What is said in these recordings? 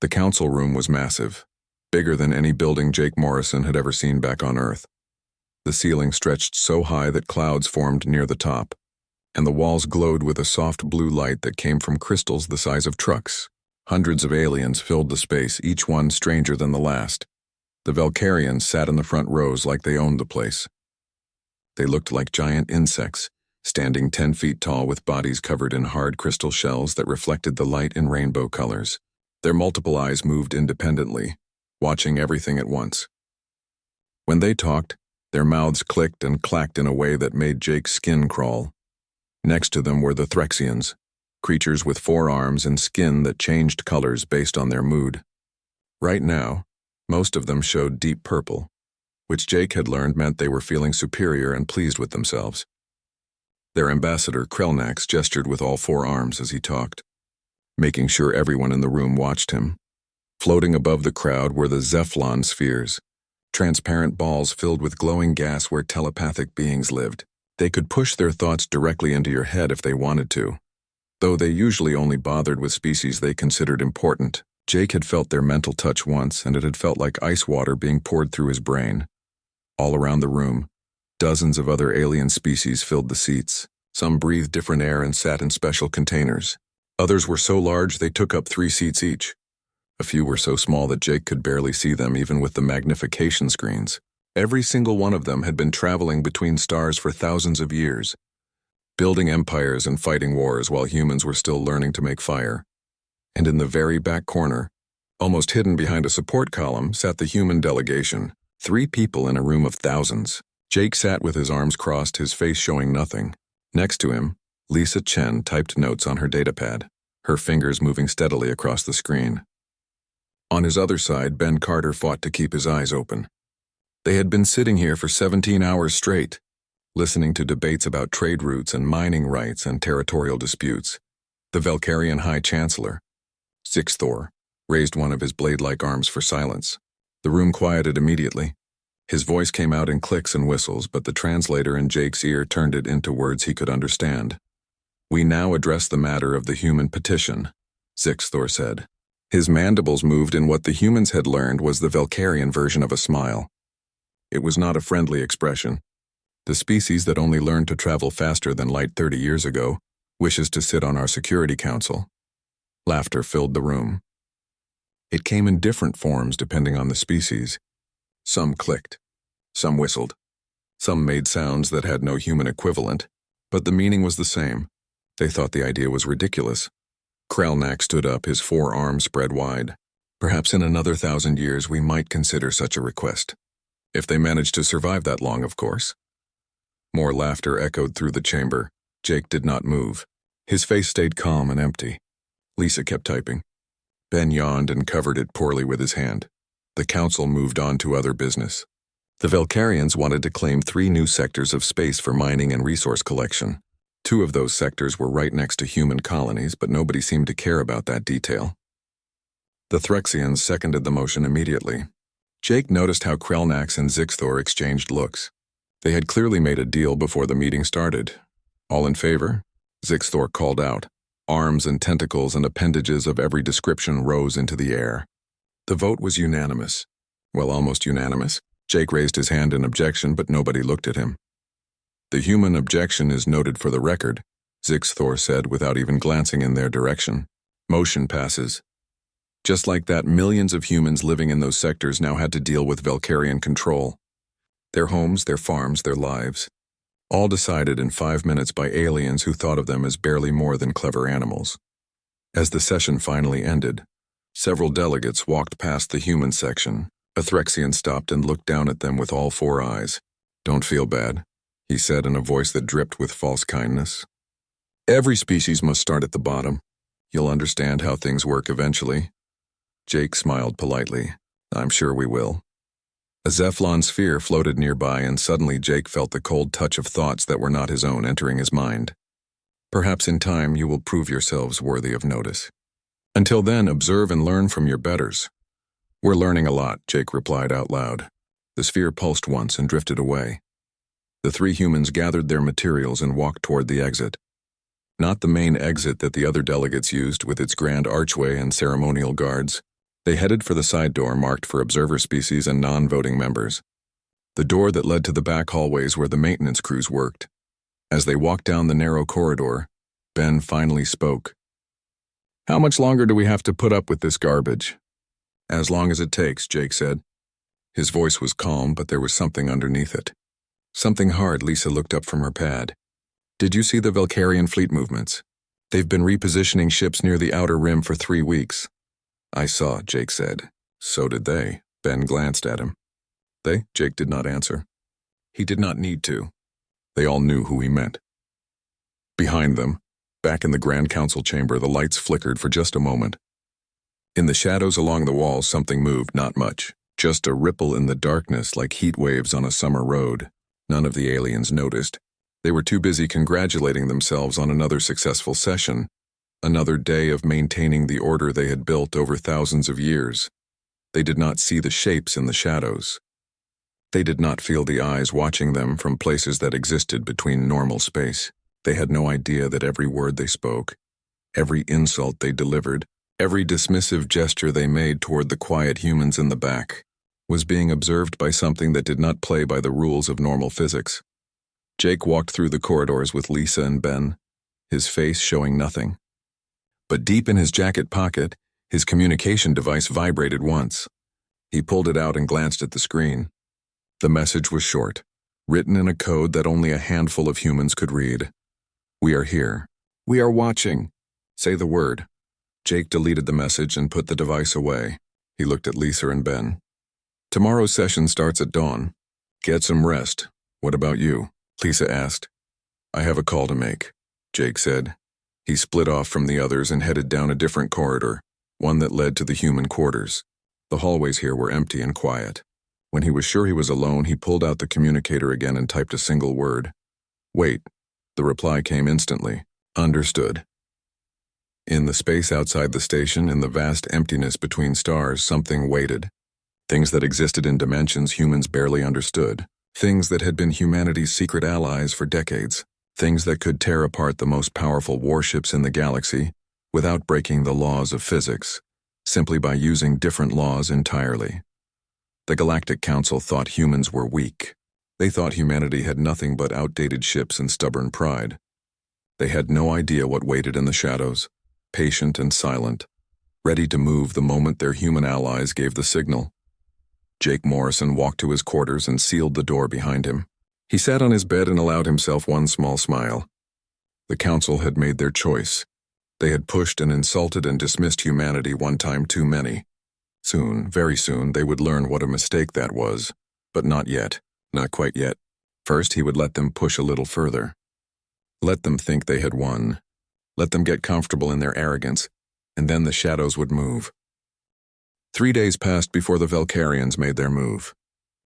The council room was massive, bigger than any building Jake Morrison had ever seen back on Earth. The ceiling stretched so high that clouds formed near the top, and the walls glowed with a soft blue light that came from crystals the size of trucks. Hundreds of aliens filled the space, each one stranger than the last. The Valkyrians sat in the front rows like they owned the place. They looked like giant insects, standing 10 feet tall with bodies covered in hard crystal shells that reflected the light in rainbow colors. Their multiple eyes moved independently, watching everything at once. When they talked, their mouths clicked and clacked in a way that made Jake's skin crawl. Next to them were the Threxians, creatures with 4 arms and skin that changed colors based on their mood. Right now, most of them showed deep purple, which Jake had learned meant they were feeling superior and pleased with themselves. Their ambassador, Krelnax, gestured with all 4 arms as he talked, making sure everyone in the room watched him. Floating above the crowd were the Zephlon spheres, transparent balls filled with glowing gas where telepathic beings lived. They could push their thoughts directly into your head if they wanted to, though they usually only bothered with species they considered important. Jake had felt their mental touch once, and it had felt like ice water being poured through his brain. All around the room, dozens of other alien species filled the seats. Some breathed different air and sat in special containers. Others were so large they took up 3 seats each. A few were so small that Jake could barely see them even with the magnification screens. Every single one of them had been traveling between stars for thousands of years, building empires and fighting wars while humans were still learning to make fire. And in the very back corner, almost hidden behind a support column, sat the human delegation. 3 people in a room of thousands. Jake sat with his arms crossed, his face showing nothing. Next to him, Lisa Chen typed notes on her datapad, her fingers moving steadily across the screen. On his other side, Ben Carter fought to keep his eyes open. They had been sitting here for 17 hours straight, listening to debates about trade routes and mining rights and territorial disputes. The Valkyrian High Chancellor, Zixthor, raised one of his blade-like arms for silence. The room quieted immediately. His voice came out in clicks and whistles, but the translator in Jake's ear turned it into words he could understand. "We now address the matter of the human petition," Zixthor said. His mandibles moved in what the humans had learned was the Valkyrian version of a smile. It was not a friendly expression. The species that only learned to travel faster than light 30 years ago wishes to sit on our Security Council. Laughter filled the room. It came in different forms depending on the species. Some clicked, some whistled, some made sounds that had no human equivalent, but the meaning was the same. They thought the idea was ridiculous. Krelnax stood up, his 4 arms spread wide. "Perhaps in another 1,000 years we might consider such a request. If they managed to survive that long, of course." More laughter echoed through the chamber. Jake did not move. His face stayed calm and empty. Lisa kept typing. Ben yawned and covered it poorly with his hand. The council moved on to other business. The Valkyrians wanted to claim 3 new sectors of space for mining and resource collection. 2 of those sectors were right next to human colonies, but nobody seemed to care about that detail. The Threxians seconded the motion immediately. Jake noticed how Krelnax and Zixthor exchanged looks. They had clearly made a deal before the meeting started. "All in favor?" Zixthor called out. Arms and tentacles and appendages of every description rose into the air. The vote was unanimous. Well, almost unanimous. Jake raised his hand in objection, but nobody looked at him. "The human objection is noted for the record," Zixthor said without even glancing in their direction. "Motion passes." Just like that, millions of humans living in those sectors now had to deal with Valkyrian control. Their homes, their farms, their lives. All decided in 5 minutes by aliens who thought of them as barely more than clever animals. As the session finally ended, several delegates walked past the human section. A Threxian stopped and looked down at them with all 4 eyes. "Don't feel bad," he said in a voice that dripped with false kindness. "Every species must start at the bottom. You'll understand how things work eventually." Jake smiled politely. "I'm sure we will." A Zephlon sphere floated nearby, and suddenly Jake felt the cold touch of thoughts that were not his own entering his mind. "Perhaps in time you will prove yourselves worthy of notice. Until then, observe and learn from your betters." "We're learning a lot," Jake replied out loud. The sphere pulsed once and drifted away. The 3 humans gathered their materials and walked toward the exit. Not the main exit that the other delegates used with its grand archway and ceremonial guards. They headed for the side door marked for observer species and non-voting members, the door that led to the back hallways where the maintenance crews worked. As they walked down the narrow corridor, Ben finally spoke. "How much longer do we have to put up with this garbage?" "As long as it takes," Jake said. His voice was calm, but there was something underneath it. Something hard. Lisa looked up from her pad. "Did you see the Valkyrian fleet movements? They've been repositioning ships near the outer rim for 3 weeks. "I saw," Jake said. "So did they." Ben glanced at him. "They?" Jake did not answer. He did not need to. They all knew who he meant. Behind them, back in the Grand Council chamber, the lights flickered for just a moment. In the shadows along the walls, something moved, not much. Just a ripple in the darkness like heat waves on a summer road. None of the aliens noticed. They were too busy congratulating themselves on another successful session, another day of maintaining the order they had built over thousands of years. They did not see the shapes in the shadows. They did not feel the eyes watching them from places that existed between normal space. They had no idea that every word they spoke, every insult they delivered, every dismissive gesture they made toward the quiet humans in the back, was being observed by something that did not play by the rules of normal physics. Jake walked through the corridors with Lisa and Ben, his face showing nothing. But deep in his jacket pocket, his communication device vibrated once. He pulled it out and glanced at the screen. The message was short, written in a code that only a handful of humans could read. "We are here. We are watching. Say the word." Jake deleted the message and put the device away. He looked at Lisa and Ben. "Tomorrow's session starts at dawn. Get some rest. What about you?" Lisa asked. "I have a call to make," Jake said. He split off from the others and headed down a different corridor, one that led to the human quarters. The hallways here were empty and quiet. When he was sure he was alone, he pulled out the communicator again and typed a single word. "Wait." The reply came instantly. "Understood." In the space outside the station, in the vast emptiness between stars, something waited. Things that existed in dimensions humans barely understood. Things that had been humanity's secret allies for decades. Things that could tear apart the most powerful warships in the galaxy without breaking the laws of physics, simply by using different laws entirely. The Galactic Council thought humans were weak. They thought humanity had nothing but outdated ships and stubborn pride. They had no idea what waited in the shadows, patient and silent, ready to move the moment their human allies gave the signal. Jake Morrison walked to his quarters and sealed the door behind him. He sat on his bed and allowed himself one small smile. The Council had made their choice. They had pushed and insulted and dismissed humanity one time too many. Soon, very soon, they would learn what a mistake that was. But not yet. Not quite yet. First, he would let them push a little further. Let them think they had won. Let them get comfortable in their arrogance, and then the shadows would move. 3 days passed before the Valkyrians made their move.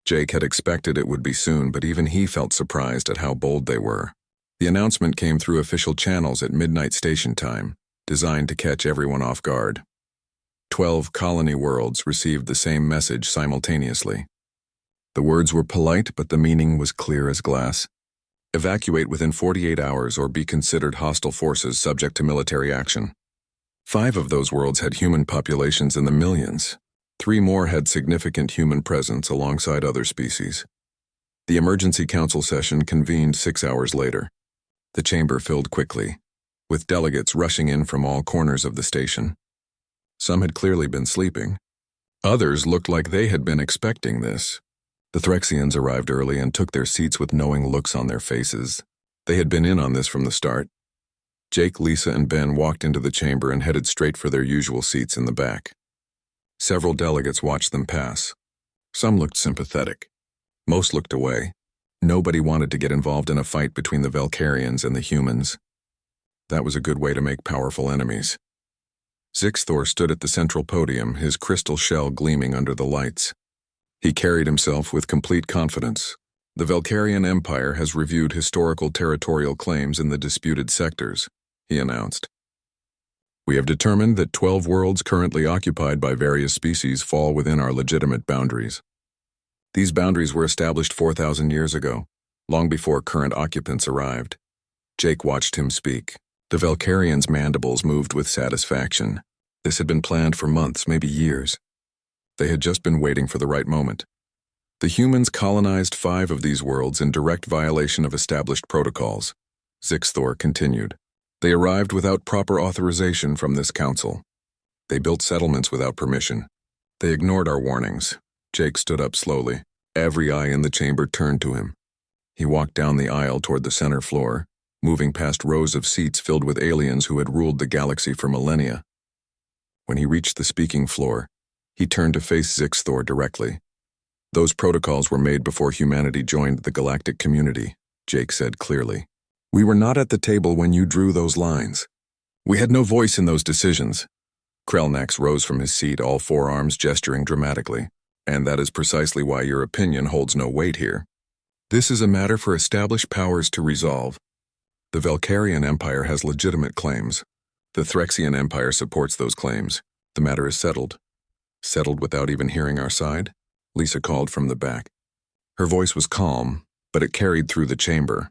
Jake had expected it would be soon, but even he felt surprised at how bold they were. The announcement came through official channels at midnight station time, designed to catch everyone off guard. 12 colony worlds received the same message simultaneously. The words were polite, but the meaning was clear as glass. Evacuate within 48 hours or be considered hostile forces subject to military action. 5 of those worlds had human populations in the millions. 3 more had significant human presence alongside other species. The emergency council session convened 6 hours later. The chamber filled quickly, with delegates rushing in from all corners of the station. Some had clearly been sleeping. Others looked like they had been expecting this. The Threxians arrived early and took their seats with knowing looks on their faces. They had been in on this from the start. Jake, Lisa, and Ben walked into the chamber and headed straight for their usual seats in the back. Several delegates watched them pass. Some looked sympathetic. Most looked away. Nobody wanted to get involved in a fight between the Valkyrians and the humans. That was a good way to make powerful enemies. Zixthor stood at the central podium, his crystal shell gleaming under the lights. He carried himself with complete confidence. The Valkyrian Empire has reviewed historical territorial claims in the disputed sectors, he announced. We have determined that 12 worlds currently occupied by various species fall within our legitimate boundaries. These boundaries were established 4,000 years ago, long before current occupants arrived. Jake watched him speak. The Valkyrian's mandibles moved with satisfaction. This had been planned for months, maybe years. They had just been waiting for the right moment. The humans colonized 5 of these worlds in direct violation of established protocols. Zixthor continued. They arrived without proper authorization from this council. They built settlements without permission. They ignored our warnings. Jake stood up slowly. Every eye in the chamber turned to him. He walked down the aisle toward the center floor, moving past rows of seats filled with aliens who had ruled the galaxy for millennia. When he reached the speaking floor, he turned to face Zixthor directly. Those protocols were made before humanity joined the galactic community, Jake said clearly. We were not at the table when you drew those lines. We had no voice in those decisions. Krelnax rose from his seat, all 4 arms gesturing dramatically. And that is precisely why your opinion holds no weight here. This is a matter for established powers to resolve. The Valkyrian Empire has legitimate claims. The Threxian Empire supports those claims. The matter is settled. Settled without even hearing our side? Lisa called from the back. Her voice was calm, but it carried through the chamber.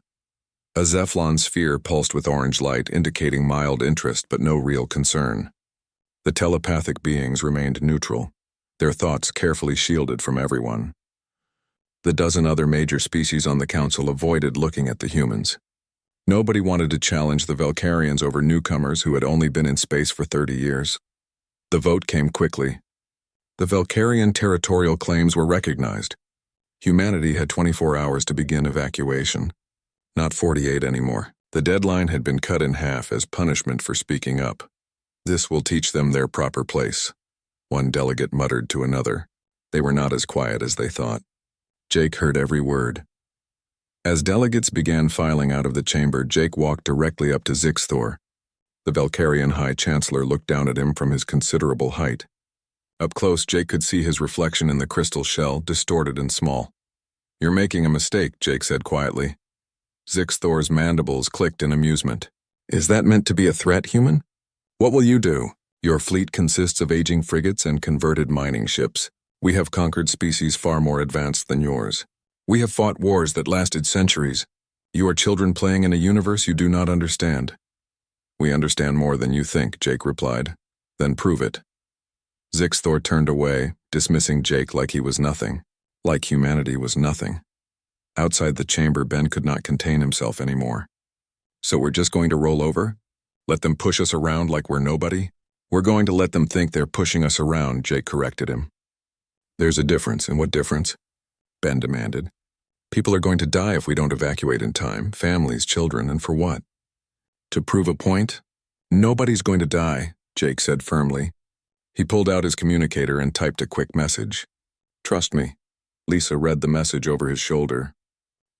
A Zephlon sphere pulsed with orange light, indicating mild interest but no real concern. The telepathic beings remained neutral, their thoughts carefully shielded from everyone. The dozen other major species on the council avoided looking at the humans. Nobody wanted to challenge the Valkyrians over newcomers who had only been in space for 30 years. The vote came quickly. The Valkyrian territorial claims were recognized. Humanity had 24 hours to begin evacuation. Not 48 anymore. The deadline had been cut in half as punishment for speaking up. This will teach them their proper place, one delegate muttered to another. They were not as quiet as they thought. Jake heard every word. As delegates began filing out of the chamber, Jake walked directly up to Zixthor. The Valkyrian High Chancellor looked down at him from his considerable height. Up close, Jake could see his reflection in the crystal shell, distorted and small. You're making a mistake, Jake said quietly. Zixthor's mandibles clicked in amusement. Is that meant to be a threat, human? What will you do? Your fleet consists of aging frigates and converted mining ships. We have conquered species far more advanced than yours. We have fought wars that lasted centuries. You are children playing in a universe you do not understand. We understand more than you think, Jake replied. Then prove it. Zixthor turned away, dismissing Jake like he was nothing, like humanity was nothing. Outside the chamber, Ben could not contain himself anymore. So we're just going to roll over? Let them push us around like we're nobody? We're going to let them think they're pushing us around, Jake corrected him. There's a difference. And what difference? Ben demanded. People are going to die if we don't evacuate in time, families, children, and for what? To prove a point? Nobody's going to die, Jake said firmly. He pulled out his communicator and typed a quick message. Trust me. Lisa read the message over his shoulder.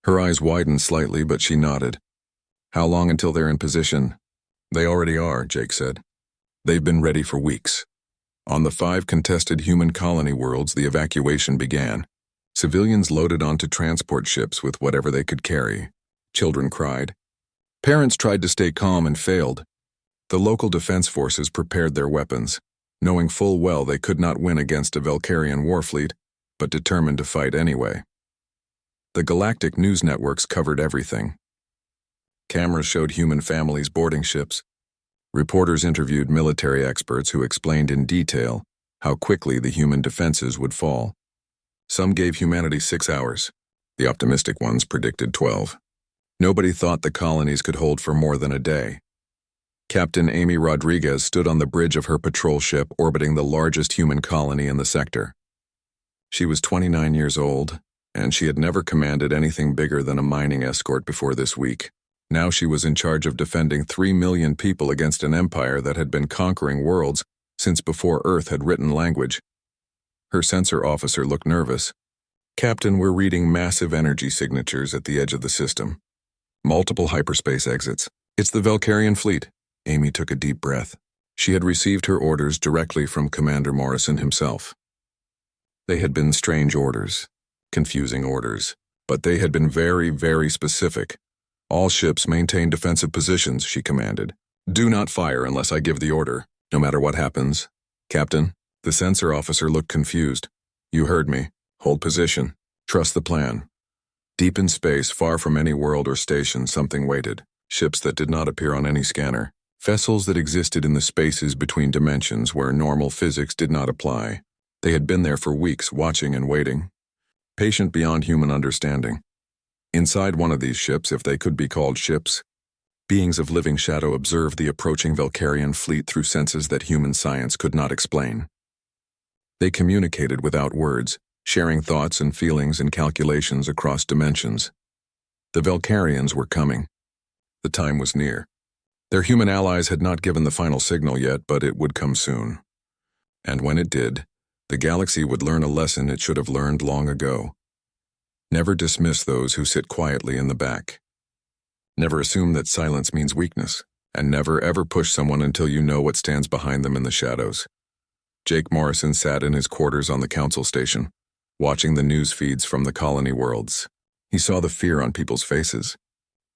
Her eyes widened slightly, but she nodded. How long until they're in position? They already are, Jake said. They've been ready for weeks. On the 5 contested human colony worlds, the evacuation began. Civilians loaded onto transport ships with whatever they could carry. Children cried. Parents tried to stay calm and failed. The local defense forces prepared their weapons, knowing full well they could not win against a Valkyrian warfleet, but determined to fight anyway. The galactic news networks covered everything. Cameras showed human families boarding ships. Reporters interviewed military experts who explained in detail how quickly the human defenses would fall. Some gave humanity 6 hours. The optimistic ones predicted 12. Nobody thought the colonies could hold for more than a day. Captain Amy Rodriguez stood on the bridge of her patrol ship orbiting the largest human colony in the sector. She was 29 years old, and she had never commanded anything bigger than a mining escort before this week. Now she was in charge of defending 3 million people against an empire that had been conquering worlds since before Earth had written language. Her sensor officer looked nervous. Captain, we're reading massive energy signatures at the edge of the system. Multiple hyperspace exits. It's the Valkyrian fleet. Amy took a deep breath. She had received her orders directly from Commander Morrison himself. They had been strange orders, confusing orders, but they had been very, very specific. All ships maintain defensive positions, she commanded. Do not fire unless I give the order, no matter what happens. Captain, the sensor officer looked confused. You heard me. Hold position. Trust the plan. Deep in space, far from any world or station, something waited. Ships that did not appear on any scanner. Vessels that existed in the spaces between dimensions where normal physics did not apply. They had been there for weeks, watching and waiting, patient beyond human understanding. Inside one of these ships, if they could be called ships, beings of living shadow observed the approaching Valkyrian fleet through senses that human science could not explain. They communicated without words, sharing thoughts and feelings and calculations across dimensions. The Valkyrians were coming. The time was near. Their human allies had not given the final signal yet, but it would come soon. And when it did, the galaxy would learn a lesson it should have learned long ago. Never dismiss those who sit quietly in the back. Never assume that silence means weakness, and never ever push someone until you know what stands behind them in the shadows. Jake Morrison sat in his quarters on the council station, watching the news feeds from the colony worlds. He saw the fear on people's faces.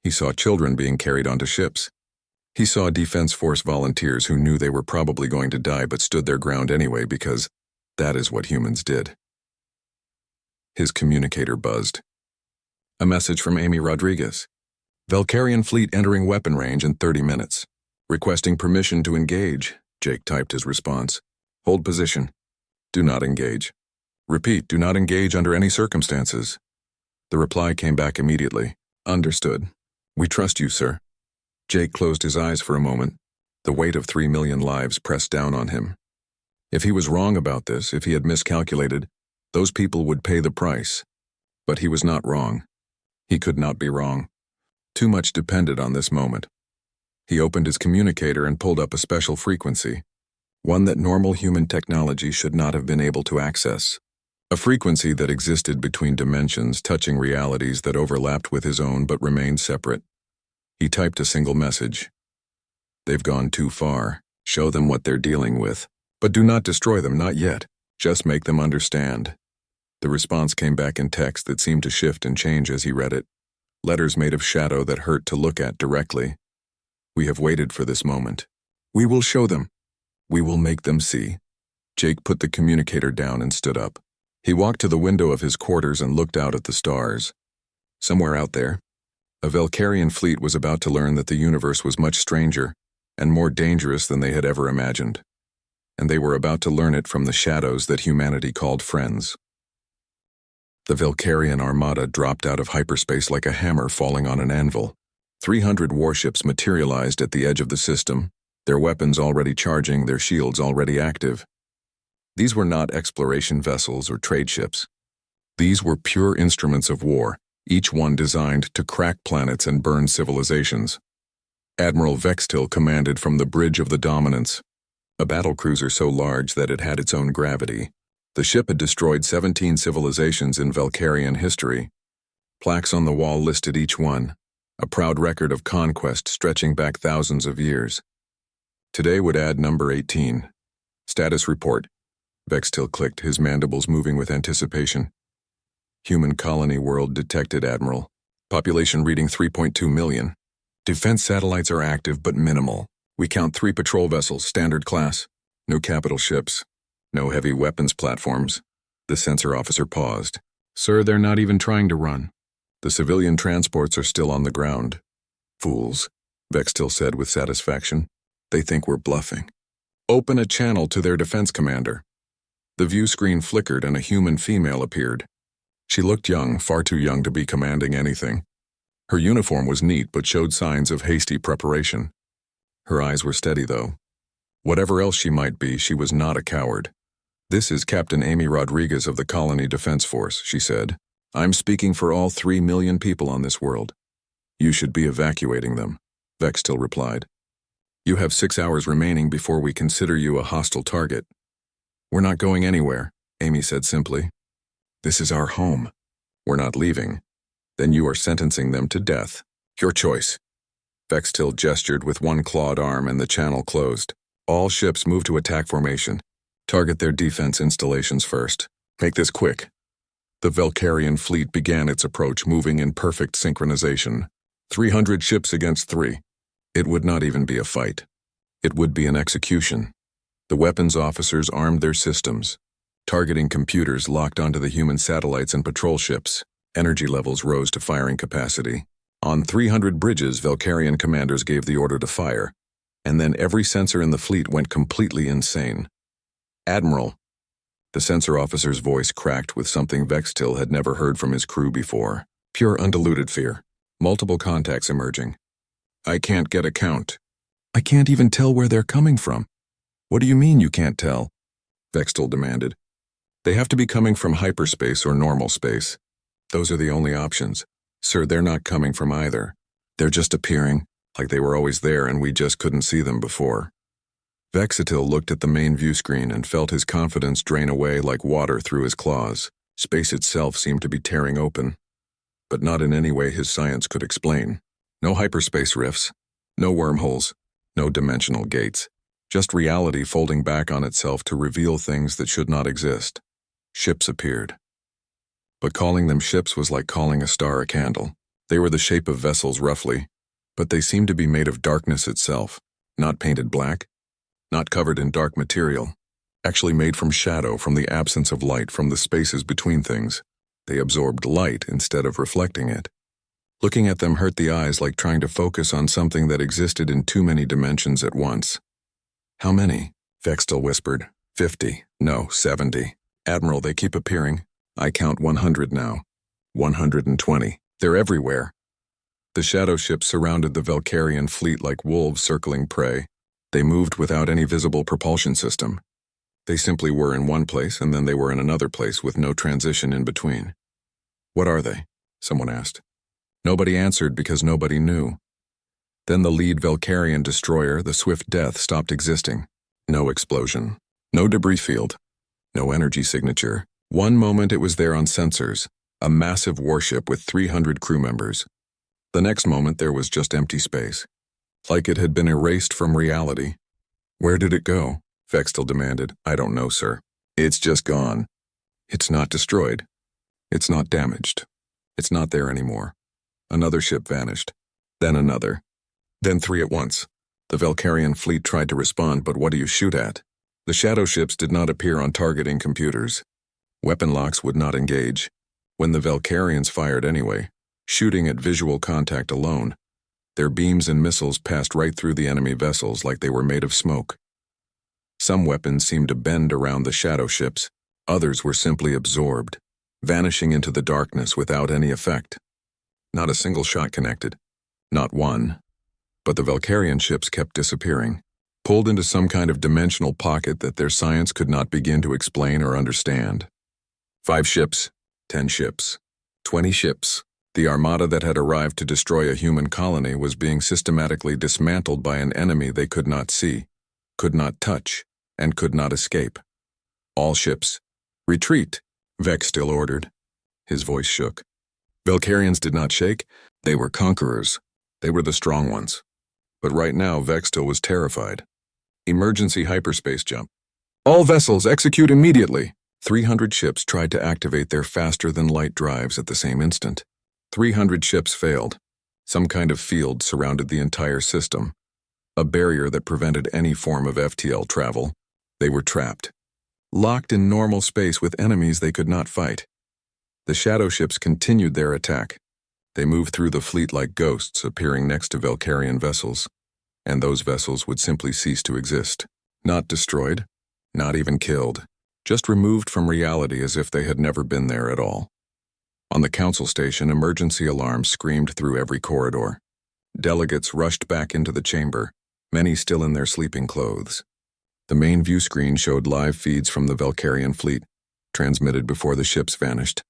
He saw children being carried onto ships. He saw Defense Force volunteers who knew they were probably going to die but stood their ground anyway because that is what humans did. His communicator buzzed. A message from Amy Rodriguez. Valkyrian fleet entering weapon range in 30 minutes. Requesting permission to engage, Jake typed his response. Hold position. Do not engage. Repeat, do not engage under any circumstances. The reply came back immediately. Understood. We trust you, sir. Jake closed his eyes for a moment. The weight of 3 million lives pressed down on him. If he was wrong about this, if he had miscalculated, those people would pay the price. But he was not wrong. He could not be wrong. Too much depended on this moment. He opened his communicator and pulled up a special frequency, one that normal human technology should not have been able to access. A frequency that existed between dimensions, touching realities that overlapped with his own but remained separate. He typed a single message. They've gone too far. Show them what they're dealing with. But do not destroy them, not yet. Just make them understand. The response came back in text that seemed to shift and change as he read it. Letters made of shadow that hurt to look at directly. We have waited for this moment. We will show them. We will make them see. Jake put the communicator down and stood up. He walked to the window of his quarters and looked out at the stars. Somewhere out there, a Valkyrian fleet was about to learn that the universe was much stranger and more dangerous than they had ever imagined. And they were about to learn it from the shadows that humanity called friends. The Valkyrian armada dropped out of hyperspace like a hammer falling on an anvil. 300 warships materialized at the edge of the system, their weapons already charging, their shields already active. These were not exploration vessels or trade ships. These were pure instruments of war, each one designed to crack planets and burn civilizations. Admiral Vextil commanded from the Bridge of the Dominance, a battlecruiser so large that it had its own gravity. The ship had destroyed 17 civilizations in Valkyrian history. Plaques on the wall listed each one, a proud record of conquest stretching back thousands of years. Today would add number 18. Status report. Vextil clicked, his mandibles moving with anticipation. Human colony world detected, Admiral. Population reading 3.2 million. Defense satellites are active but minimal. We count 3 patrol vessels, standard class. No capital ships. No heavy weapons platforms. The sensor officer paused. Sir, they're not even trying to run. The civilian transports are still on the ground. Fools, Vextil said with satisfaction. They think we're bluffing. Open a channel to their defense commander. The view screen flickered and a human female appeared. She looked young, far too young to be commanding anything. Her uniform was neat but showed signs of hasty preparation. Her eyes were steady, though. Whatever else she might be, she was not a coward. This is Captain Amy Rodriguez of the Colony Defense Force, she said. I'm speaking for all 3 million people on this world. You should be evacuating them, Vextil replied. You have 6 hours remaining before we consider you a hostile target. We're not going anywhere, Amy said simply. This is our home. We're not leaving. Then you are sentencing them to death. Your choice. Vextil gestured with one clawed arm and the channel closed. All ships move to attack formation. Target their defense installations first. Make this quick. The Valkyrian fleet began its approach, moving in perfect synchronization. 300 ships against 3. It would not even be a fight. It would be an execution. The weapons officers armed their systems. Targeting computers locked onto the human satellites and patrol ships. Energy levels rose to firing capacity. On 300 bridges, Valkyrian commanders gave the order to fire, and then every sensor in the fleet went completely insane. Admiral, The sensor officer's voice cracked with something Vextil had never heard from his crew before. Pure undiluted fear. Multiple contacts emerging. I can't get a count. I can't even tell where they're coming from. What do you mean you can't tell? Vextil demanded. They have to be coming from hyperspace or normal space. Those are the only options. Sir, they're not coming from either. They're just appearing, like they were always there and we just couldn't see them before. Vexitil looked at the main view screen and felt his confidence drain away like water through his claws. Space itself seemed to be tearing open, but not in any way his science could explain. No hyperspace rifts, no wormholes, no dimensional gates. Just reality folding back on itself to reveal things that should not exist. Ships appeared. But calling them ships was like calling a star a candle. They were the shape of vessels roughly, but they seemed to be made of darkness itself, not painted black, not covered in dark material, actually made from shadow, from the absence of light, from the spaces between things. They absorbed light instead of reflecting it. Looking at them hurt the eyes like trying to focus on something that existed in too many dimensions at once. How many? Vextil whispered. 50. No, 70. Admiral, they keep appearing. I count 100 now. 120. They're everywhere. The shadow ships surrounded the Valkyrian fleet like wolves circling prey. They moved without any visible propulsion system. They simply were in one place and then they were in another place with no transition in between. What are they? Someone asked. Nobody answered because nobody knew. Then the lead Valkyrian destroyer, the Swift Death, stopped existing. No explosion. No debris field. No energy signature. One moment it was there on sensors, a massive warship with 300 crew members. The next moment there was just empty space, like it had been erased from reality. Where did it go? Vextil demanded. I don't know, sir. It's just gone. It's not destroyed. It's not damaged. It's not there anymore. Another ship vanished. Then another. Then 3 at once. The Valkyrian fleet tried to respond, but what do you shoot at? The shadow ships did not appear on targeting computers. Weapon locks would not engage. When the Valkyrians fired anyway, shooting at visual contact alone, their beams and missiles passed right through the enemy vessels like they were made of smoke. Some weapons seemed to bend around the shadow ships, others were simply absorbed, vanishing into the darkness without any effect. Not a single shot connected. Not one. But the Valkyrian ships kept disappearing, pulled into some kind of dimensional pocket that their science could not begin to explain or understand. 5 ships, 10 ships, 20 ships. The armada that had arrived to destroy a human colony was being systematically dismantled by an enemy they could not see, could not touch, and could not escape. All ships, retreat, Vextil ordered. His voice shook. Valkyrians did not shake. They were conquerors. They were the strong ones. But right now, Vextil was terrified. Emergency hyperspace jump. All vessels execute immediately. 300 ships tried to activate their faster-than-light drives at the same instant. 300 ships failed. Some kind of field surrounded the entire system. A barrier that prevented any form of FTL travel. They were trapped. Locked in normal space with enemies they could not fight. The shadow ships continued their attack. They moved through the fleet like ghosts, appearing next to Valkyrian vessels. And those vessels would simply cease to exist. Not destroyed, not even killed. Just removed from reality as if they had never been there at all. On the council station, emergency alarms screamed through every corridor. Delegates rushed back into the chamber, many still in their sleeping clothes. The main view screen showed live feeds from the Valkyrian fleet, transmitted before the ships vanished.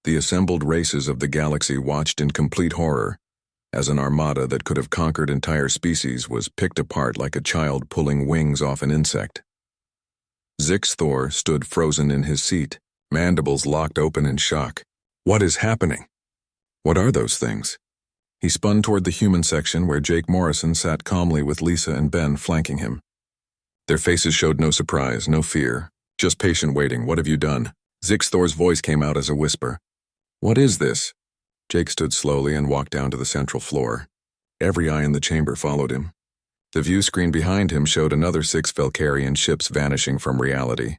The assembled races of the galaxy watched in complete horror, as an armada that could have conquered entire species was picked apart like a child pulling wings off an insect. Zix Thor stood frozen in his seat, mandibles locked open in shock. What is happening? What are those things? He spun toward the human section where Jake Morrison sat calmly with Lisa and Ben flanking him. Their faces showed no surprise, no fear, just patient waiting. What have you done? Zix Thor's voice came out as a whisper. What is this? Jake stood slowly and walked down to the central floor. Every eye in the chamber followed him. The view screen behind him showed another 6 Valkyrian ships vanishing from reality.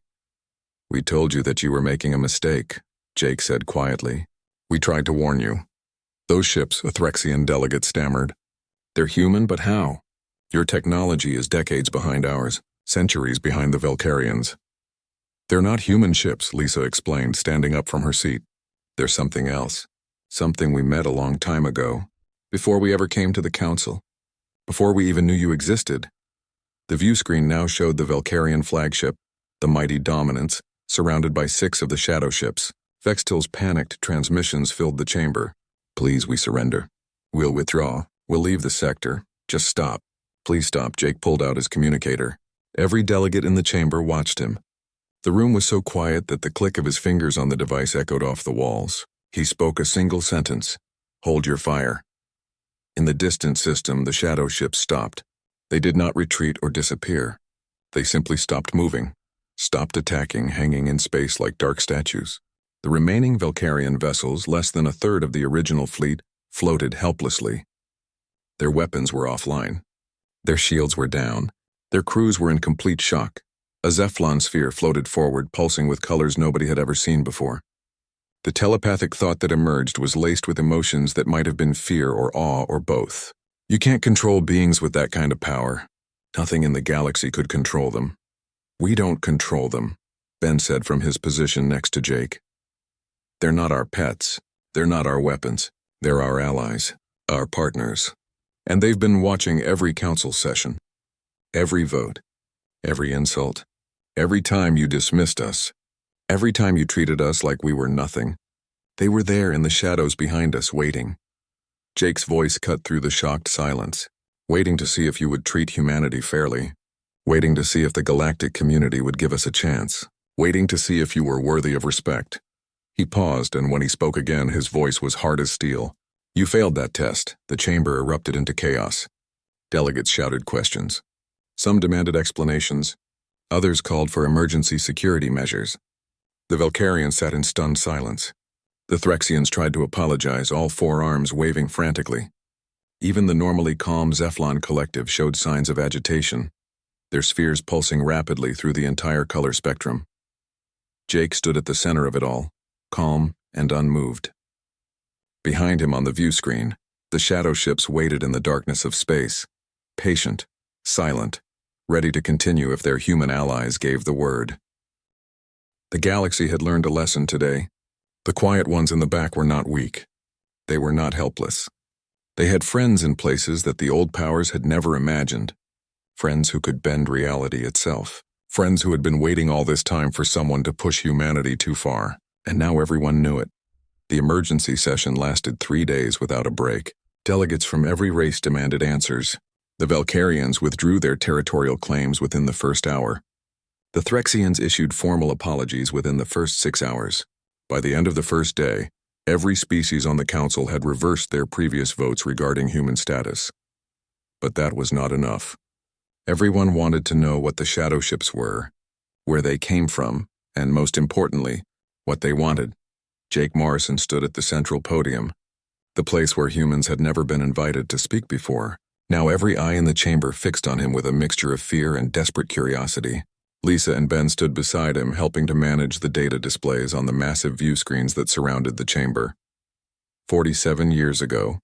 We told you that you were making a mistake, Jake said quietly. We tried to warn you. Those ships, a Threxian delegate stammered. They're human, but how? Your technology is decades behind ours, centuries behind the Valkyrians. They're not human ships, Lisa explained, standing up from her seat. They're something else. Something we met a long time ago, before we ever came to the council, before we even knew you existed. The view screen now showed the Valkyrian flagship, the mighty Dominance, surrounded by 6 of the shadow ships. Vextil's panicked transmissions filled the chamber. Please, we surrender. We'll withdraw. We'll leave the sector. Just stop. Please stop. Jake pulled out his communicator. Every delegate in the chamber watched him. The room was so quiet that the click of his fingers on the device echoed off the walls. He spoke a single sentence. Hold your fire. In the distant system, the shadow ships stopped. They did not retreat or disappear. They simply stopped moving, stopped attacking, hanging in space like dark statues. The remaining Valkyrian vessels, less than a third of the original fleet, floated helplessly. Their weapons were offline. Their shields were down. Their crews were in complete shock. A Zephlon sphere floated forward, pulsing with colors nobody had ever seen before. The telepathic thought that emerged was laced with emotions that might have been fear or awe or both. You can't control beings with that kind of power. Nothing in the galaxy could control them. We don't control them, Ben said from his position next to Jake. They're not our pets. They're not our weapons. They're our allies, our partners. And they've been watching every council session, every vote, every insult, every time you dismissed us, every time you treated us like we were nothing. They were there in the shadows behind us, waiting. Jake's voice cut through the shocked silence, waiting to see if you would treat humanity fairly, waiting to see if the galactic community would give us a chance, waiting to see if you were worthy of respect. He paused, and when he spoke again, his voice was hard as steel. You failed that test. The chamber erupted into chaos. Delegates shouted questions. Some demanded explanations. Others called for emergency security measures. The Valkyrians sat in stunned silence. The Threxians tried to apologize, all 4 arms waving frantically. Even the normally calm Zephlon collective showed signs of agitation, their spheres pulsing rapidly through the entire color spectrum. Jake stood at the center of it all, calm and unmoved. Behind him on the view screen, the shadow ships waited in the darkness of space, patient, silent, ready to continue if their human allies gave the word. The galaxy had learned a lesson today. The quiet ones in the back were not weak. They were not helpless. They had friends in places that the old powers had never imagined. Friends who could bend reality itself. Friends who had been waiting all this time for someone to push humanity too far. And now everyone knew it. The emergency session lasted 3 days without a break. Delegates from every race demanded answers. The Valkyrians withdrew their territorial claims within the first hour. The Threxians issued formal apologies within the first 6 hours. By the end of the first day, every species on the council had reversed their previous votes regarding human status. But that was not enough. Everyone wanted to know what the shadow ships were, where they came from, and most importantly, what they wanted. Jake Morrison stood at the central podium, the place where humans had never been invited to speak before. Now every eye in the chamber fixed on him with a mixture of fear and desperate curiosity. Lisa and Ben stood beside him, helping to manage the data displays on the massive view screens that surrounded the chamber. 47 years ago,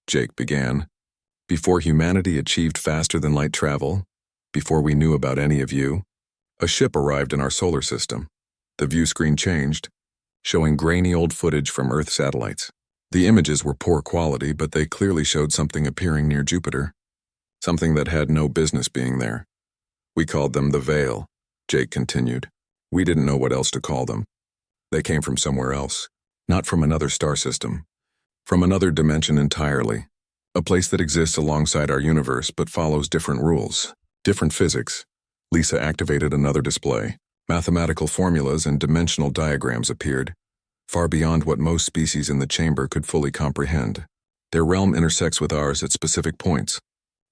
Jake began. Before humanity achieved faster-than-light travel, before we knew about any of you, a ship arrived in our solar system. The view screen changed, showing grainy old footage from Earth satellites. The images were poor quality, but they clearly showed something appearing near Jupiter, something that had no business being there. We called them the Veil, Jake continued. We didn't know what else to call them. They came from somewhere else, not from another star system, from another dimension entirely, a place that exists alongside our universe but follows different rules, different physics. Lisa activated another display. Mathematical formulas and dimensional diagrams appeared, far beyond what most species in the chamber could fully comprehend. Their realm intersects with ours at specific points.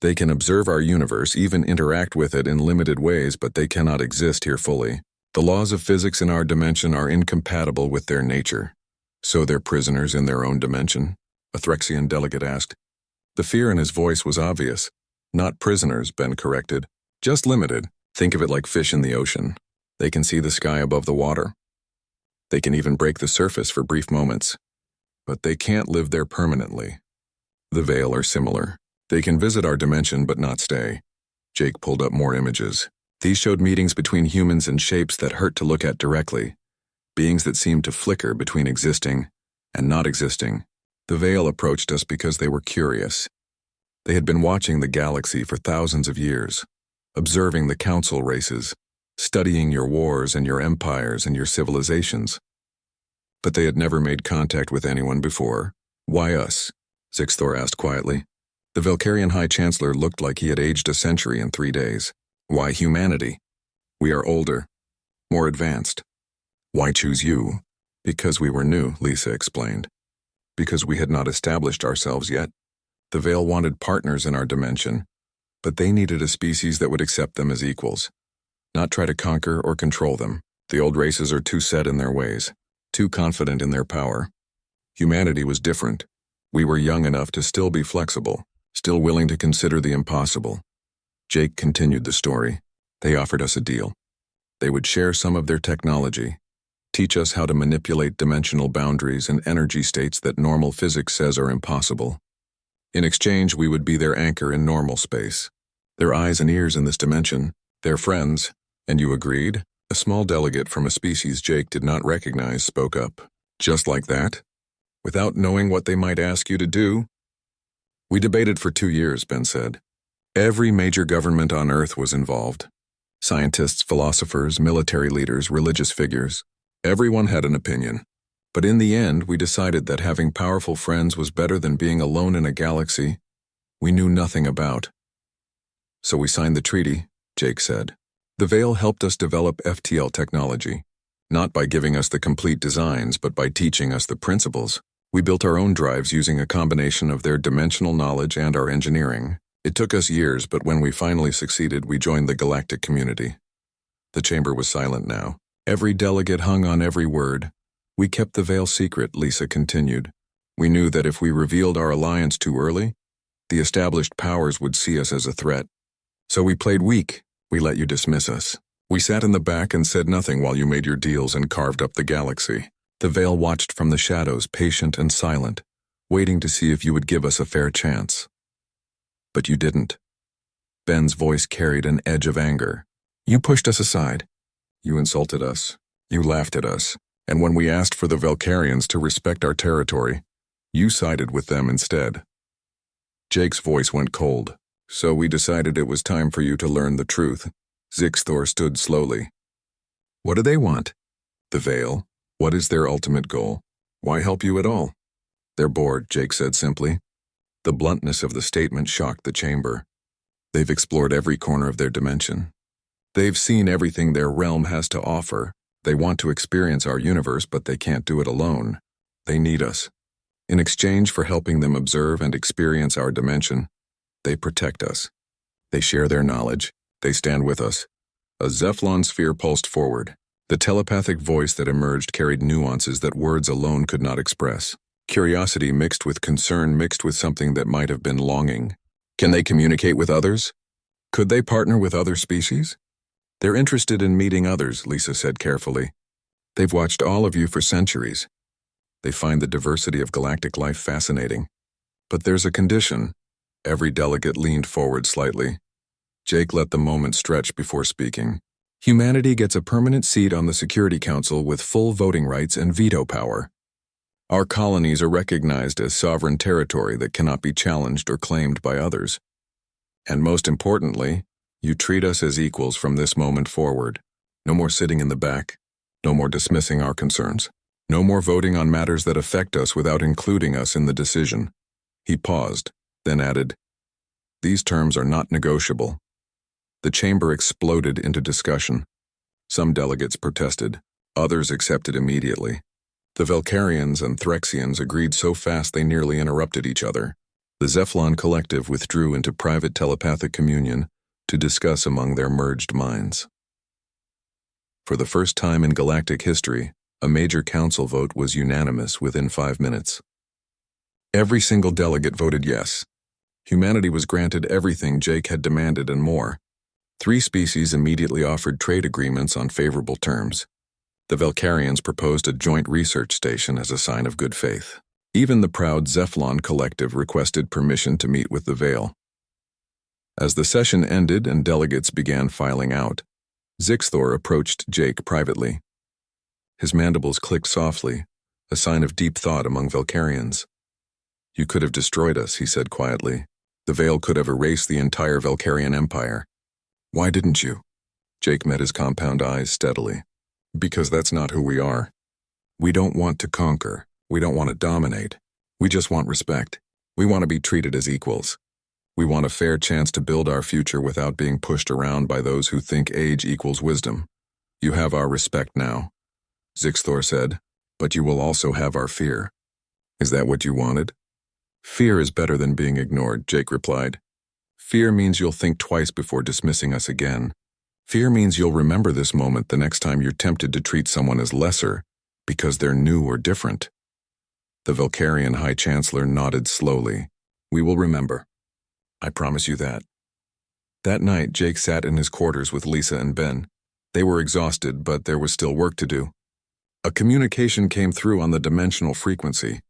They can observe our universe, even interact with it in limited ways, but they cannot exist here fully. The laws of physics in our dimension are incompatible with their nature. So they're prisoners in their own dimension? A Threxian delegate asked. The fear in his voice was obvious. Not prisoners, Ben corrected. Just limited. Think of it like fish in the ocean. They can see the sky above the water. They can even break the surface for brief moments. But they can't live there permanently. The Veil are similar. They can visit our dimension but not stay. Jake pulled up more images. These showed meetings between humans and shapes that hurt to look at directly, beings that seemed to flicker between existing and not existing. The Veil approached us because they were curious. They had been watching the galaxy for thousands of years, observing the council races, studying your wars and your empires and your civilizations. But they had never made contact with anyone before. Why us? Zixthor asked quietly. The Valkyrian High Chancellor looked like he had aged a century in 3 days. Why humanity? We are older, more advanced. Why choose you? Because we were new, Lisa explained. Because we had not established ourselves yet. The Veil wanted partners in our dimension, but they needed a species that would accept them as equals, not try to conquer or control them. The old races are too set in their ways, too confident in their power. Humanity was different. We were young enough to still be flexible, still willing to consider the impossible. Jake continued the story. They offered us a deal. They would share some of their technology, teach us how to manipulate dimensional boundaries and energy states that normal physics says are impossible. In exchange, we would be their anchor in normal space, their eyes and ears in this dimension, their friends. And you agreed? A small delegate from a species Jake did not recognize spoke up. Just like that? Without knowing what they might ask you to do? We debated for 2 years, Ben said. Every major government on Earth was involved. Scientists, philosophers, military leaders, religious figures. Everyone had an opinion. But in the end, we decided that having powerful friends was better than being alone in a galaxy we knew nothing about. So we signed the treaty, Jake said. The Veil helped us develop FTL technology, not by giving us the complete designs, but by teaching us the principles. We built our own drives using a combination of their dimensional knowledge and our engineering. It took us years, but when we finally succeeded, we joined the galactic community. The chamber was silent now. Every delegate hung on every word. We kept the Veil secret, Lisa continued. We knew that if we revealed our alliance too early, the established powers would see us as a threat. So we played weak. We let you dismiss us. We sat in the back and said nothing while you made your deals and carved up the galaxy. The Veil watched from the shadows, patient and silent, waiting to see if you would give us a fair chance. But you didn't. Ben's voice carried an edge of anger. You pushed us aside. You insulted us. You laughed at us. And when we asked for the Valkyrians to respect our territory, you sided with them instead. Jake's voice went cold. So we decided it was time for you to learn the truth. Zixthor stood slowly. What do they want? The Veil. What is their ultimate goal? Why help you at all? They're bored, Jake said simply. The bluntness of the statement shocked the chamber. They've explored every corner of their dimension. They've seen everything their realm has to offer. They want to experience our universe, but they can't do it alone. They need us. In exchange for helping them observe and experience our dimension, they protect us. They share their knowledge. They stand with us. A Zephlon sphere pulsed forward. The telepathic voice that emerged carried nuances that words alone could not express. Curiosity mixed with concern, mixed with something that might have been longing. Can they communicate with others? Could they partner with other species? They're interested in meeting others, Lisa said carefully. They've watched all of you for centuries. They find the diversity of galactic life fascinating. But there's a condition. Every delegate leaned forward slightly. Jake let the moment stretch before speaking. Humanity gets a permanent seat on the Security Council with full voting rights and veto power. Our colonies are recognized as sovereign territory that cannot be challenged or claimed by others. And most importantly, you treat us as equals from this moment forward. No more sitting in the back. No more dismissing our concerns. No more voting on matters that affect us without including us in the decision. He paused, then added, These terms are not negotiable. The chamber exploded into discussion. Some delegates protested. Others accepted immediately. The Valkyrians and Threxians agreed so fast they nearly interrupted each other. The Zephlon collective withdrew into private telepathic communion to discuss among their merged minds. For the first time in galactic history, a major council vote was unanimous within 5 minutes. Every single delegate voted yes. Humanity was granted everything Jake had demanded and more. 3 species immediately offered trade agreements on favorable terms. The Valkyrians proposed a joint research station as a sign of good faith. Even the proud Zephlon collective requested permission to meet with the Veil. As the session ended and delegates began filing out, Zixthor approached Jake privately. His mandibles clicked softly, a sign of deep thought among Velcarians. "You could have destroyed us," he said quietly. "The Veil could have erased the entire Velcarian Empire. Why didn't you?" Jake met his compound eyes steadily. "Because that's not who we are. We don't want to conquer. We don't want to dominate. We just want respect. We want to be treated as equals. We want a fair chance to build our future without being pushed around by those who think age equals wisdom. You have our respect now," Zixthor said, "but you will also have our fear." "Is that what you wanted?" "Fear is better than being ignored," Jake replied. "Fear means you'll think twice before dismissing us again. Fear means you'll remember this moment the next time you're tempted to treat someone as lesser because they're new or different." The Velcarian High Chancellor nodded slowly. "We will remember. I promise you that." That night, Jake sat in his quarters with Lisa and Ben. They were exhausted, but there was still work to do. A communication came through on the dimensional frequency,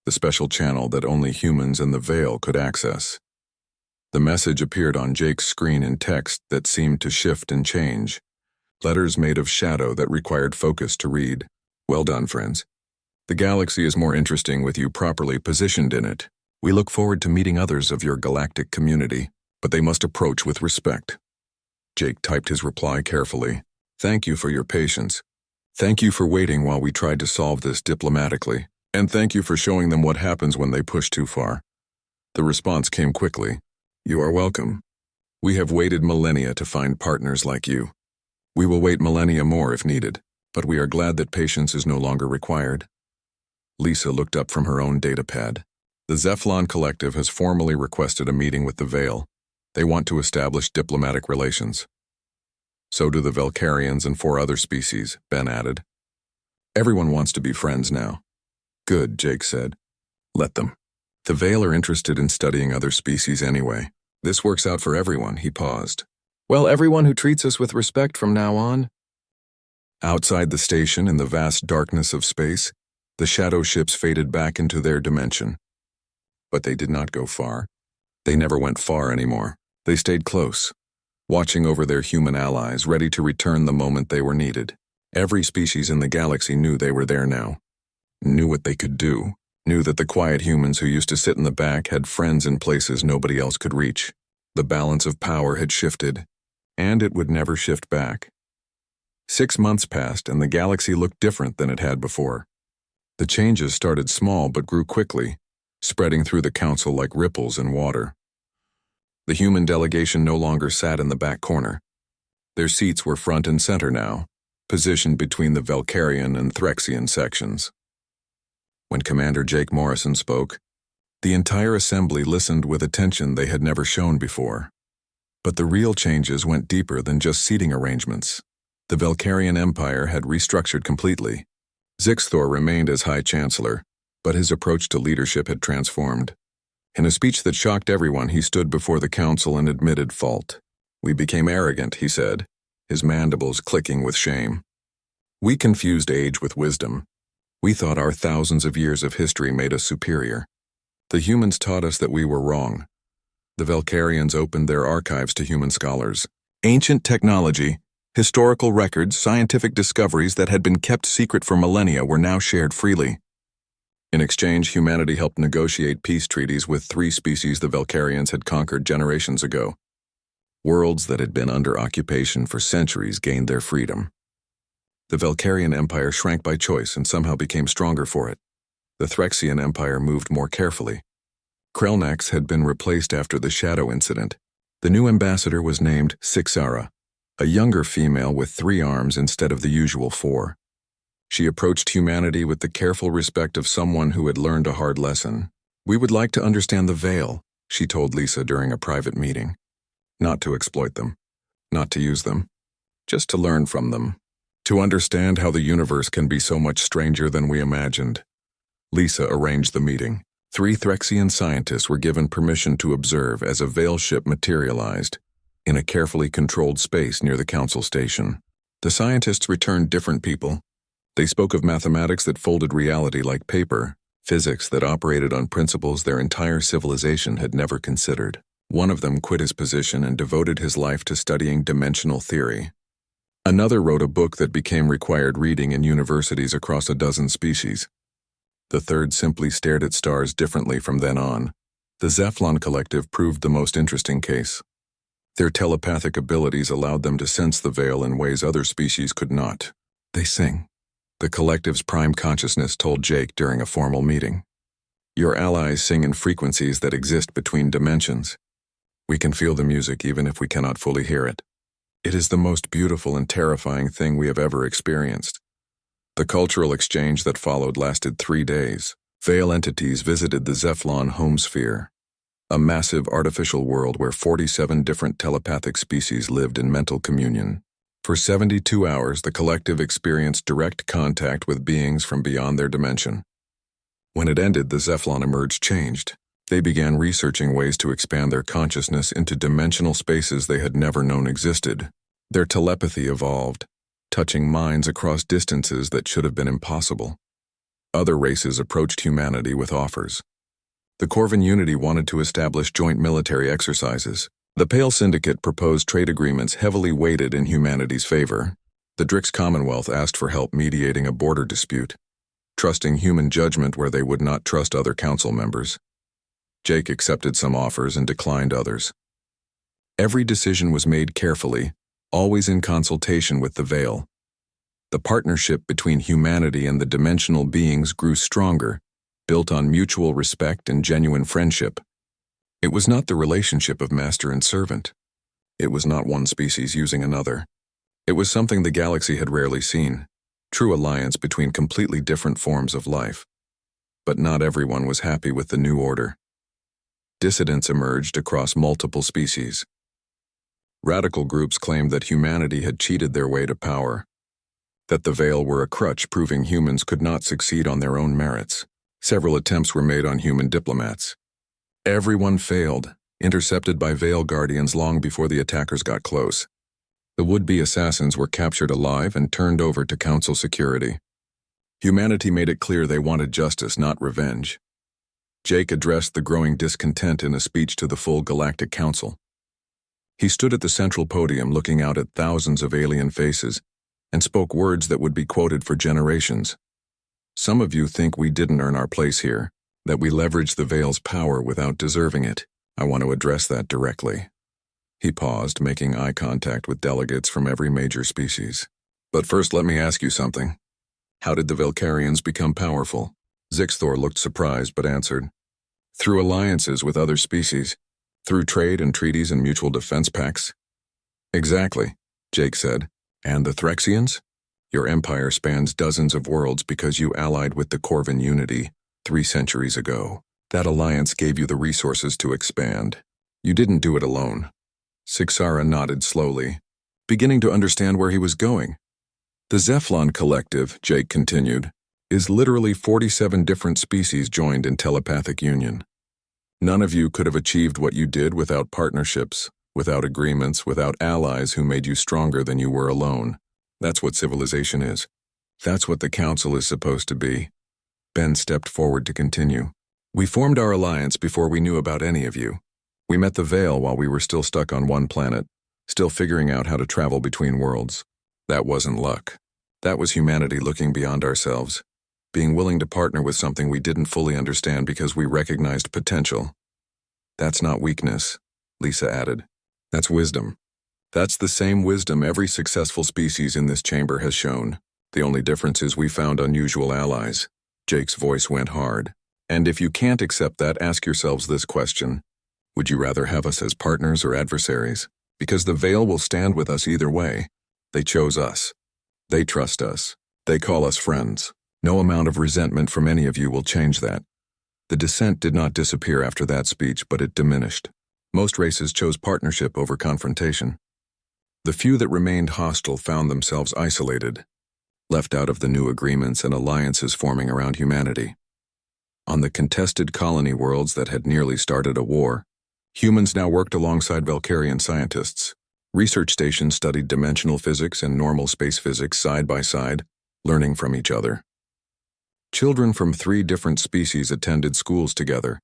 the special channel that only humans in the Veil could access. The message appeared on Jake's screen in text that seemed to shift and change. Letters made of shadow that required focus to read. "Well done, friends. The galaxy is more interesting with you properly positioned in it. We look forward to meeting others of your galactic community, but they must approach with respect." Jake typed his reply carefully. "Thank you for your patience. Thank you for waiting while we tried to solve this diplomatically, and thank you for showing them what happens when they push too far." The response came quickly. "You are welcome. We have waited millennia to find partners like you. We will wait millennia more if needed, but we are glad that patience is no longer required." Lisa looked up from her own datapad. "The Zephlon Collective has formally requested a meeting with the Veil. They want to establish diplomatic relations." "So do the Velcarians and 4 other species," Ben added. "Everyone wants to be friends now." "Good," Jake said. "Let them. The Veil are interested in studying other species anyway. This works out for everyone." He paused. "Well, everyone who treats us with respect from now on." Outside the station, in the vast darkness of space, the shadow ships faded back into their dimension. But they did not go far. They never went far anymore. They stayed close, watching over their human allies, ready to return the moment they were needed. Every species in the galaxy knew they were there now, knew what they could do, knew that the quiet humans who used to sit in the back had friends in places nobody else could reach. The balance of power had shifted, and it would never shift back. 6 months passed, and the galaxy looked different than it had before. The changes started small but grew quickly, spreading through the council like ripples in water. The human delegation no longer sat in the back corner. Their seats were front and center now, positioned between the Velcarian and Threxian sections. When Commander Jake Morrison spoke, the entire assembly listened with attention they had never shown before. But the real changes went deeper than just seating arrangements. The Velcarian Empire had restructured completely. Zixthor remained as High Chancellor, but his approach to leadership had transformed. In a speech that shocked everyone, he stood before the council and admitted fault. "We became arrogant," he said, his mandibles clicking with shame. "We confused age with wisdom. We thought our thousands of years of history made us superior. The humans taught us that we were wrong. The Velcarians opened their archives to human scholars. Ancient technology, historical records, scientific discoveries that had been kept secret for millennia were now shared freely. In exchange, humanity helped negotiate peace treaties with 3 species the Velcarians had conquered generations ago. Worlds that had been under occupation for centuries gained their freedom. The Velcarian Empire shrank by choice and somehow became stronger for it. The Threxian Empire moved more carefully. Krelnax had been replaced after the Shadow Incident. The new ambassador was named Sixara, a younger female with 3 arms instead of the usual 4. She approached humanity with the careful respect of someone who had learned a hard lesson. "We would like to understand the Veil," she told Lisa during a private meeting. "Not to exploit them, not to use them, just to learn from them, to understand how the universe can be so much stranger than we imagined." Lisa arranged the meeting. 3 Threxian scientists were given permission to observe as a Veil ship materialized in a carefully controlled space near the council station. The scientists returned different people. They spoke of mathematics that folded reality like paper, physics that operated on principles their entire civilization had never considered. One of them quit his position and devoted his life to studying dimensional theory. Another wrote a book that became required reading in universities across a dozen species. The third simply stared at stars differently from then on. The Zephlon Collective proved the most interesting case. Their telepathic abilities allowed them to sense the veil in ways other species could not. They sing. The collective's prime consciousness told Jake during a formal meeting. Your allies sing in frequencies that exist between dimensions. We can feel the music even if we cannot fully hear it. It is the most beautiful and terrifying thing we have ever experienced. The cultural exchange that followed lasted 3 days. Veil entities visited the Zephlon home sphere, a massive artificial world where 47 different telepathic species lived in mental communion. For 72 hours, the collective experienced direct contact with beings from beyond their dimension. When it ended, the Zephlon emerged changed. They began researching ways to expand their consciousness into dimensional spaces they had never known existed. Their telepathy evolved, touching minds across distances that should have been impossible. Other races approached humanity with offers. The Corvin Unity wanted to establish joint military exercises. The Pale Syndicate proposed trade agreements heavily weighted in humanity's favor. The Drix Commonwealth asked for help mediating a border dispute, trusting human judgment where they would not trust other council members. Jake accepted some offers and declined others. Every decision was made carefully, always in consultation with the Veil. The partnership between humanity and the dimensional beings grew stronger, built on mutual respect and genuine friendship. It was not the relationship of master and servant. It was not one species using another. It was something the galaxy had rarely seen, true alliance between completely different forms of life. But not everyone was happy with the new order. Dissidents emerged across multiple species. Radical groups claimed that humanity had cheated their way to power, that the Veil were a crutch proving humans could not succeed on their own merits. Several attempts were made on human diplomats. Everyone failed, intercepted by Veil Guardians long before the attackers got close. The would-be assassins were captured alive and turned over to Council security. Humanity made it clear they wanted justice, not revenge. Jake addressed the growing discontent in a speech to the full Galactic Council. He stood at the central podium looking out at thousands of alien faces and spoke words that would be quoted for generations. Some of you think we didn't earn our place here, that we leveraged the Veil's power without deserving it. I want to address that directly. He paused, making eye contact with delegates from every major species. But first, let me ask you something. How did the Valkyrians become powerful? Zixthor looked surprised but answered. Through alliances with other species, through trade and treaties and mutual defense pacts. Exactly, Jake said. And the Threxians? Your empire spans dozens of worlds because you allied with the Corvin Unity 3 centuries ago. That alliance gave you the resources to expand. You didn't do it alone. Sixara nodded slowly, beginning to understand where he was going. The Zephlon Collective, Jake continued, is literally 47 different species joined in telepathic union. None of you could have achieved what you did without partnerships, without agreements, without allies who made you stronger than you were alone. That's what civilization is. That's what the Council is supposed to be. Ben stepped forward to continue. We formed our alliance before we knew about any of you. We met the Veil while we were still stuck on one planet, still figuring out how to travel between worlds. That wasn't luck. That was humanity looking beyond ourselves, being willing to partner with something we didn't fully understand because we recognized potential. That's not weakness, Lisa added. That's wisdom. That's the same wisdom every successful species in this chamber has shown. The only difference is we found unusual allies. Jake's voice went hard. And if you can't accept that, ask yourselves this question. Would you rather have us as partners or adversaries? Because the Veil will stand with us either way. They chose us. They trust us. They call us friends. No amount of resentment from any of you will change that. The dissent did not disappear after that speech, but it diminished. Most races chose partnership over confrontation. The few that remained hostile found themselves isolated, left out of the new agreements and alliances forming around humanity. On the contested colony worlds that had nearly started a war, humans now worked alongside Valkyrian scientists. Research stations studied dimensional physics and normal space physics side by side, learning from each other. Children from 3 different species attended schools together,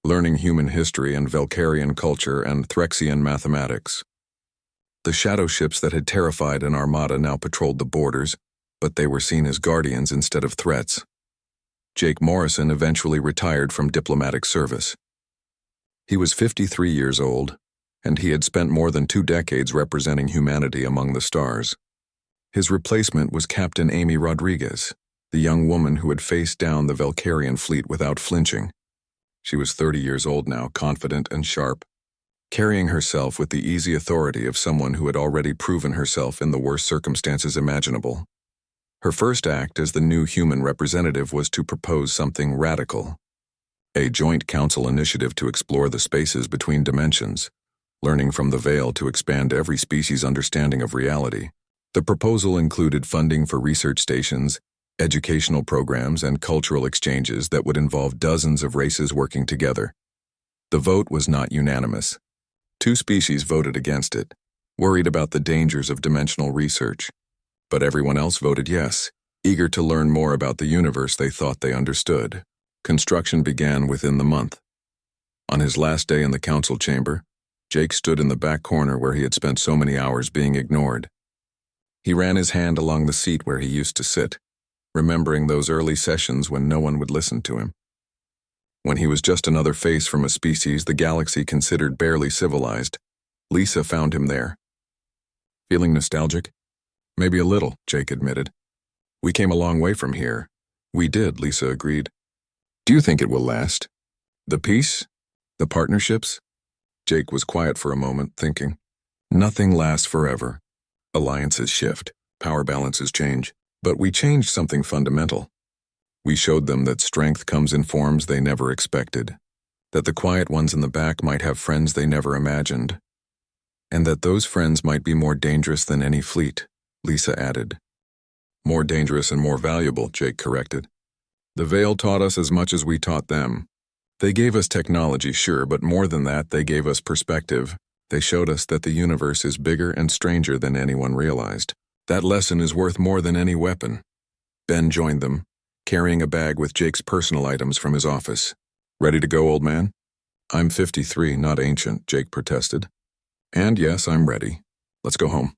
learning human history and Valkyrian culture and Threxian mathematics. The shadow ships that had terrified an armada now patrolled the borders, but they were seen as guardians instead of threats. Jake Morrison eventually retired from diplomatic service. He was 53 years old, and he had spent more than 2 decades representing humanity among the stars. His replacement was Captain Amy Rodriguez, the young woman who had faced down the Valkyrian fleet without flinching. She was 30 years old now, confident and sharp, carrying herself with the easy authority of someone who had already proven herself in the worst circumstances imaginable. Her first act as the new human representative was to propose something radical. A joint council initiative to explore the spaces between dimensions, learning from the veil to expand every species' understanding of reality. The proposal included funding for research stations, educational programs, and cultural exchanges that would involve dozens of races working together. The vote was not unanimous. 2 species voted against it, worried about the dangers of dimensional research. But everyone else voted yes, eager to learn more about the universe they thought they understood. Construction began within the month. On his last day in the council chamber, Jake stood in the back corner where he had spent so many hours being ignored. He ran his hand along the seat where he used to sit, remembering those early sessions when no one would listen to him. When he was just another face from a species the galaxy considered barely civilized, Lisa found him there. Feeling nostalgic? Maybe a little, Jake admitted. We came a long way from here. We did, Lisa agreed. Do you think it will last? The peace? The partnerships? Jake was quiet for a moment, thinking. Nothing lasts forever. Alliances shift, power balances change, but we changed something fundamental. We showed them that strength comes in forms they never expected, that the quiet ones in the back might have friends they never imagined, and that those friends might be more dangerous than any fleet, Lisa added. More dangerous and more valuable, Jake corrected. The Veil taught us as much as we taught them. They gave us technology, sure, but more than that, they gave us perspective. They showed us that the universe is bigger and stranger than anyone realized. That lesson is worth more than any weapon. Ben joined them, carrying a bag with Jake's personal items from his office. Ready to go, old man? I'm 53, not ancient, Jake protested. And yes, I'm ready. Let's go home.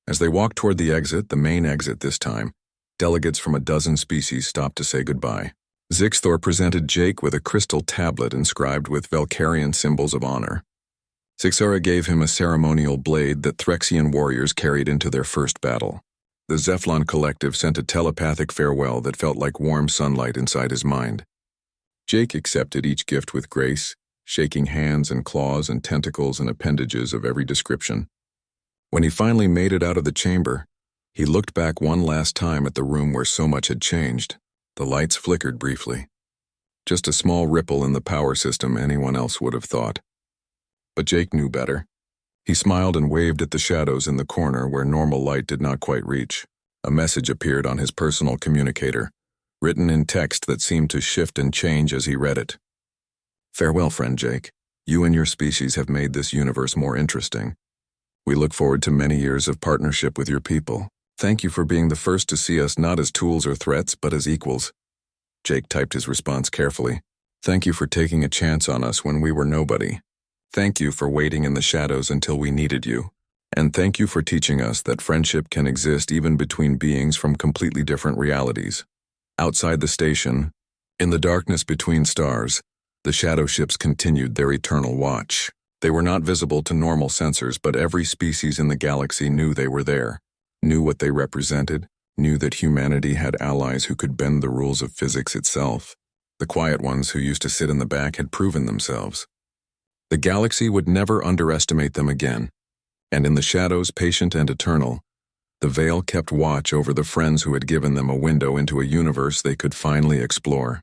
As they walked toward the exit, the main exit this time, delegates from a dozen species stopped to say goodbye. Zixthor presented Jake with a crystal tablet inscribed with Valkyrian symbols of honor. Zixara gave him a ceremonial blade that Threxian warriors carried into their first battle. The Zephlon collective sent a telepathic farewell that felt like warm sunlight inside his mind. Jake accepted each gift with grace, shaking hands and claws and tentacles and appendages of every description. When he finally made it out of the chamber, he looked back one last time at the room where so much had changed. The lights flickered briefly. Just a small ripple in the power system, anyone else would have thought. But Jake knew better. He smiled and waved at the shadows in the corner where normal light did not quite reach. A message appeared on his personal communicator, written in text that seemed to shift and change as he read it. Farewell, friend Jake. You and your species have made this universe more interesting. We look forward to many years of partnership with your people. Thank you for being the first to see us not as tools or threats, but as equals. Jake typed his response carefully. Thank you for taking a chance on us when we were nobody. Thank you for waiting in the shadows until we needed you. And thank you for teaching us that friendship can exist even between beings from completely different realities. Outside the station, in the darkness between stars, the shadow ships continued their eternal watch. They were not visible to normal sensors, but every species in the galaxy knew they were there, knew what they represented, knew that humanity had allies who could bend the rules of physics itself. The quiet ones who used to sit in the back had proven themselves. The galaxy would never underestimate them again, and in the shadows, patient and eternal, the Veil kept watch over the friends who had given them a window into a universe they could finally explore.